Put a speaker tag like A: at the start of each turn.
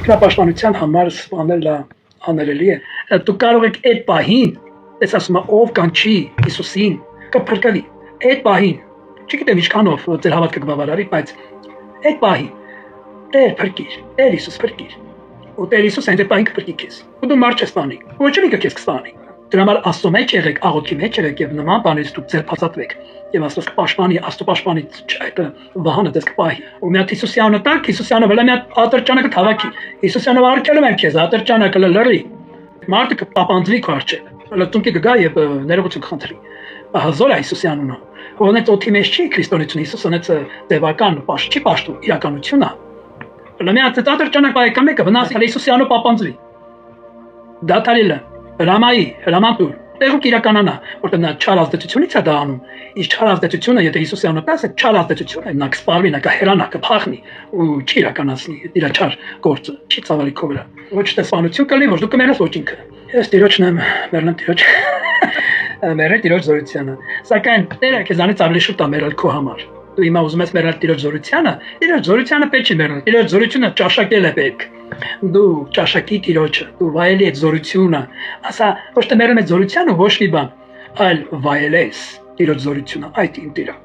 A: ինքնապաշտպանության համար սպանելը աներելի է։ Դու կարող եք այդ պահին, ես ասում եմ, ով կանչի Հիսուսին, կփրկվի։ Այդ պահին, չգիտեմ ինչքանով ձեր հավատքը կբավարարի, բայց այդ պահին Տեր փրկիր, Տեր Հիսուս փրկիր։ Ու Տեր Հիսուս այն պահին կփրկի քեզ։ Ու դու մարդ չես ստանի։ Ոչ մի քեզ կստանի։ Դրա համար Աստծո մեջ եղեք, աղոթքի մեջ եղեք եւ նման բաներից դուք ձեր փածատվեք։ Եվ Աստծո պաշտպանի, Աստծո պաշտպանի այդ վահանը դες կպահի։ Ու մի հատ Հիսուսյանը տակ, Հիսուսյանը վրա մի հատ ատրճանը կթավակի։ Հիսուսյանը վարկելում եմ քեզ, ատրճանը կլռի։ Մարդը կպապանձվի քո առջև։ Լծունքի կգա եւ ներողություն կխնդրի։ Հազոր է Հիսուսյանունը։ Ոնց օթի մեջ չի քրիստոնեություն, Հիսուսը նեց դեվական չի պաշտում իրականությունն է։ Լամի ատրճանը կայ կամեկը վնաս Հիսուսյանը պապանձվի։ Դատարիլը Հրամայի, հրամանտուր, տեղուկ իրականանա, որտեղ նա չար ազդեցությունից է դա անում, իսկ չար ազդեցությունը, եթե Հիսուսյանը տաս, այդ չար ազդեցությունը նա կսպարվի, նա կհերանա, կփախնի ու չի իրականացնի իր չար գործը, չի ծավալի քո վրա։ Ոչ թե սպանություն կլինի, ոչ դու կմեռնես, ոչ ինքը։ Ես Տիրոջն եմ, մեռնեմ Տիրոջ։ Մեռնել Տիրոջ զորությանը։ Սակայն Տերը քեզանից ավելի շուտ է մեռել քո համար։ Դու հիմա ուզում ես մեռնել Տիրոջ զորությանը պետք չի մեռնել։ Տիրոջ զորությունը ճաշակել է պետք։ Դու ճաշակի Տիրոջը, դու վայելի այդ զորությունը, ասա ոչ թե մեռնել այդ զորությանը ոչ մի բան, այլ վայելես Տիրոջ զորությունը, այդ իմ Տիրը։